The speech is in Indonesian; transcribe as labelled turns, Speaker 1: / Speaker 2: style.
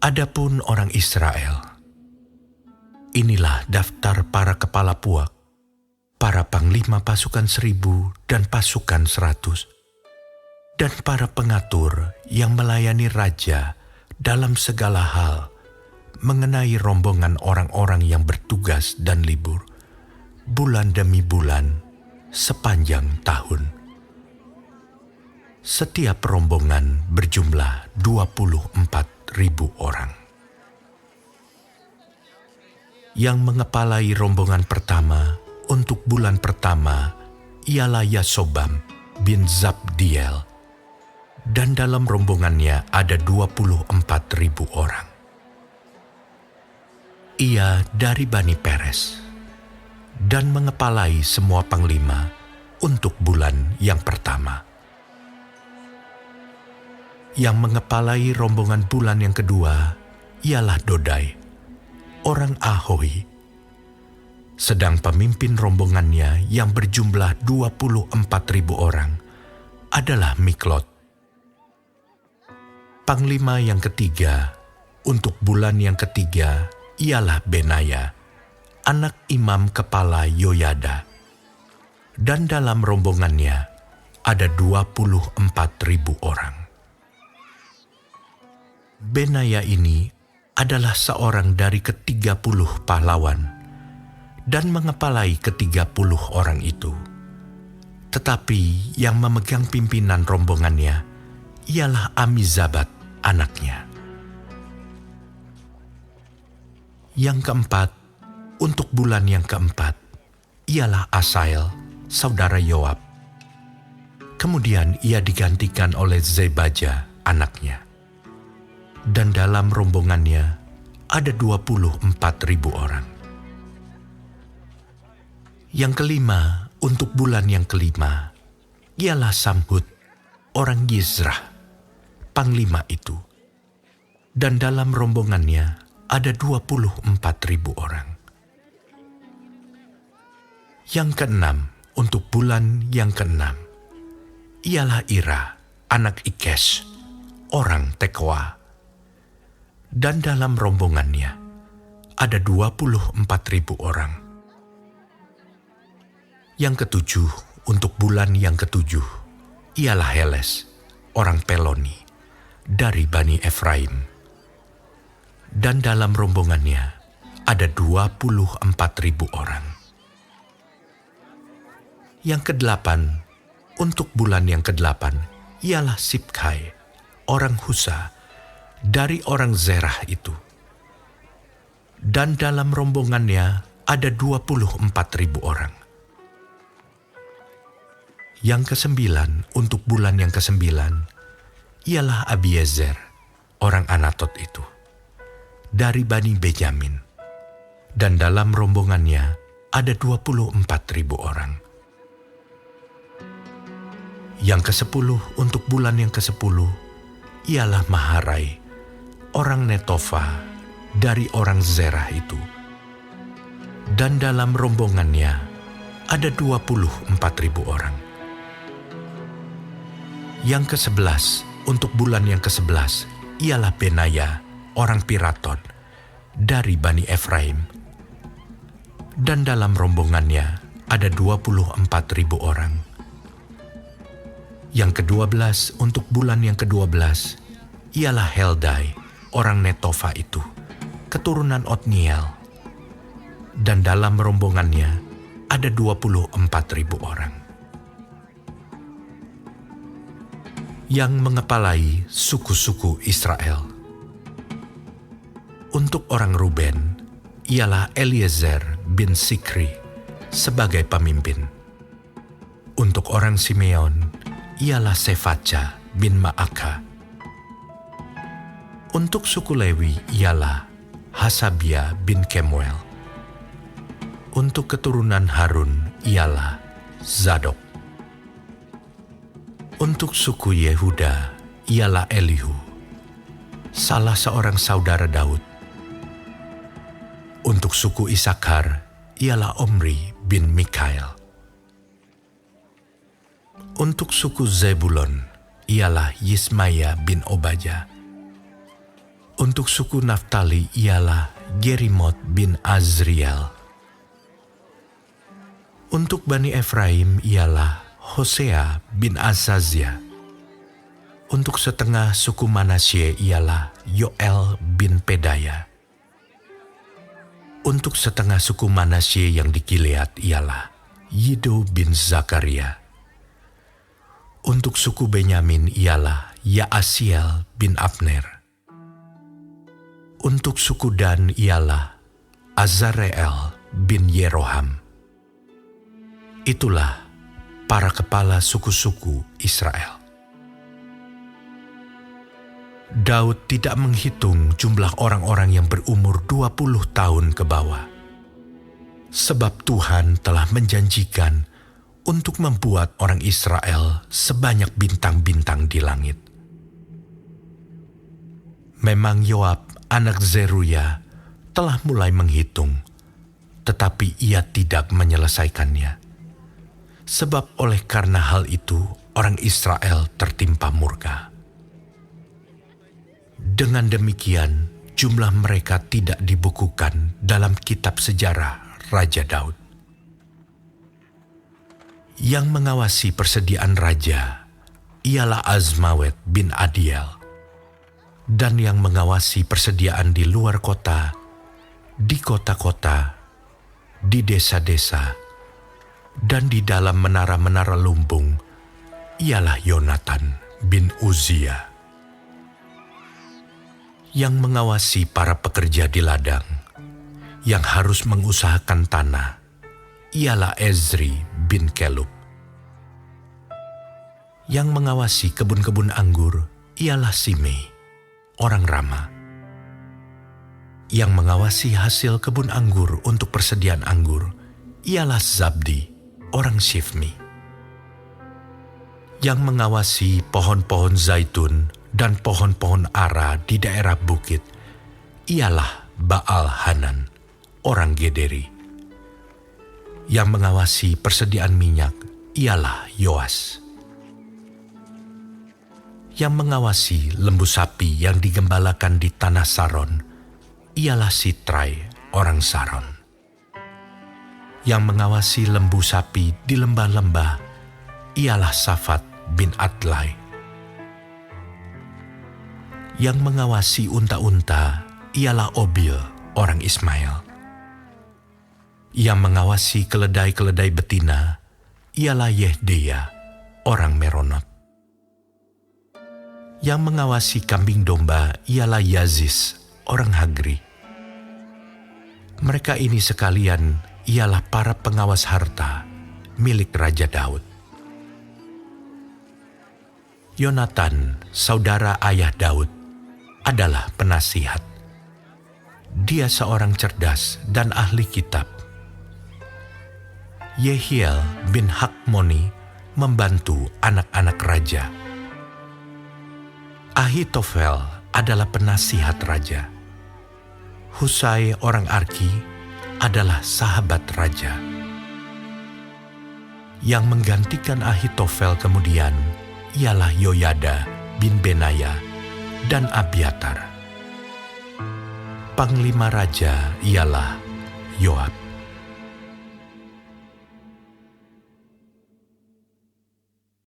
Speaker 1: Adapun orang Israel, inilah daftar para kepala puak, para panglima pasukan 1.000 dan pasukan 100, dan para pengatur yang melayani raja dalam segala hal mengenai rombongan orang-orang yang bertugas dan libur, bulan demi bulan, sepanjang tahun. Setiap rombongan berjumlah 24.000 orang. Yang mengepalai rombongan pertama untuk bulan pertama ialah Yasobam bin Zabdiel, dan dalam rombongannya ada 24.000 orang. Ia dari Bani Peres, dan mengepalai semua panglima untuk bulan yang pertama. Yang mengepalai rombongan bulan yang kedua ialah Dodai, orang Ahohi, sedang pemimpin rombongannya yang berjumlah 24.000 orang adalah Miklot. Panglima yang ketiga untuk bulan yang ketiga ialah Benaya, anak imam kepala Yoyada, dan dalam rombongannya ada 24.000 orang. Benaya ini adalah seorang dari ke-30 pahlawan dan mengepalai ke-30 orang itu. Tetapi yang memegang pimpinan rombongannya ialah Amizabat anaknya. Yang keempat, untuk bulan yang keempat, ialah Asael, saudara Yoab. Kemudian ia digantikan oleh Zebaja anaknya. Dan dalam rombongannya ada 24.000 orang. Yang kelima, untuk bulan yang kelima, ialah Samhut, orang Yizrah, panglima itu. Dan dalam rombongannya ada 24.000 orang. Yang keenam, untuk bulan yang keenam, ialah Ira, anak Ikesh, orang Tekoa. Dan dalam rombongannya ada 24.000 orang. Yang ketujuh, untuk bulan yang ketujuh, ialah Heles, orang Peloni, dari Bani Efraim. Dan dalam rombongannya ada 24.000 orang. Yang kedelapan, untuk bulan yang kedelapan, ialah Sibkai, orang Husa, dari orang Zerah itu. Dan dalam rombongannya ada 24.000 orang. Yang kesembilan, untuk bulan yang kesembilan, ialah Abiezer, orang Anatot itu, dari Bani Benyamin. Dan dalam rombongannya ada 24.000 orang. Yang kesepuluh, untuk bulan yang kesepuluh, ialah Maharai, orang Netofa, dari orang Zerah itu. Dan dalam rombongannya ada 24.000 orang. Yang ke-11, untuk bulan yang ke-11, ialah Benaya, orang Piraton, dari Bani Efraim. Dan dalam rombongannya ada 24.000 orang. Yang ke-12, untuk bulan yang ke-12, ialah Heldai, orang Netofa itu, keturunan Otniel. Dan dalam rombongannya ada 24.000 orang. Yang mengepalai suku-suku Israel. Untuk orang Ruben, ialah Eliezer bin Sikri sebagai pemimpin. Untuk orang Simeon, ialah Sefaca bin Maaka. Untuk suku Lewi ialah Hasabia bin Kemuel. Untuk keturunan Harun ialah Zadok. Untuk suku Yehuda ialah Elihu, salah seorang saudara Daud. Untuk suku Isakar ialah Omri bin Mikael. Untuk suku Zebulon ialah Yismaya bin Obaja. Untuk suku Naftali ialah Jerimot bin Azriel. Untuk Bani Efraim ialah Hosea bin Azazia. Untuk setengah suku Manasye ialah Yoel bin Pedaya. Untuk setengah suku Manasye yang di Gilead ialah Yido bin Zakaria. Untuk suku Benyamin ialah Yaasiel bin Abner. Untuk suku Dan ialah Azareel bin Yeroham. Itulah para kepala suku-suku Israel. Daud tidak menghitung jumlah orang-orang yang berumur 20 tahun ke bawah. Sebab Tuhan telah menjanjikan untuk membuat orang Israel sebanyak bintang-bintang di langit. Memang Yoab, anak Zeruya, telah mulai menghitung, tetapi ia tidak menyelesaikannya. Sebab oleh karena hal itu, orang Israel tertimpa murka. Dengan demikian, jumlah mereka tidak dibukukan dalam kitab sejarah Raja Daud. Yang mengawasi persediaan raja ialah Azmawet bin Adiel. Dan yang mengawasi persediaan di luar kota, di kota-kota, di desa-desa, dan di dalam menara-menara lumbung, ialah Yonatan bin Uzia. Yang mengawasi para pekerja di ladang, yang harus mengusahakan tanah, ialah Ezri bin Kelub. Yang mengawasi kebun-kebun anggur, ialah Simei, orang Rama. Yang mengawasi hasil kebun anggur untuk persediaan anggur ialah Zabdi, orang Shifmi. Yang mengawasi pohon-pohon zaitun dan pohon-pohon ara di daerah bukit ialah Baal Hanan, orang Gederi. Yang mengawasi persediaan minyak ialah Yoas. Yang mengawasi lembu sapi yang digembalakan di tanah Saron ialah Sitrai, orang Saron. Yang mengawasi lembu sapi di lembah-lembah ialah Safat bin Adlai. Yang mengawasi unta-unta ialah Obil, orang Ismail. Yang mengawasi keledai-keledai betina ialah Yehdeya, orang Meronot. Yang mengawasi kambing domba ialah Yazis, orang Hagri. Mereka ini sekalian ialah para pengawas harta milik Raja Daud. Yonatan, saudara ayah Daud, adalah penasihat. Dia seorang cerdas dan ahli kitab. Yehiel bin Hakmoni membantu anak-anak raja. Ahitofel adalah penasihat raja. Husai orang Arki adalah sahabat raja. Yang menggantikan Ahitofel kemudian ialah Yoyada bin Benaya dan Abiatar. Panglima raja ialah Yoab.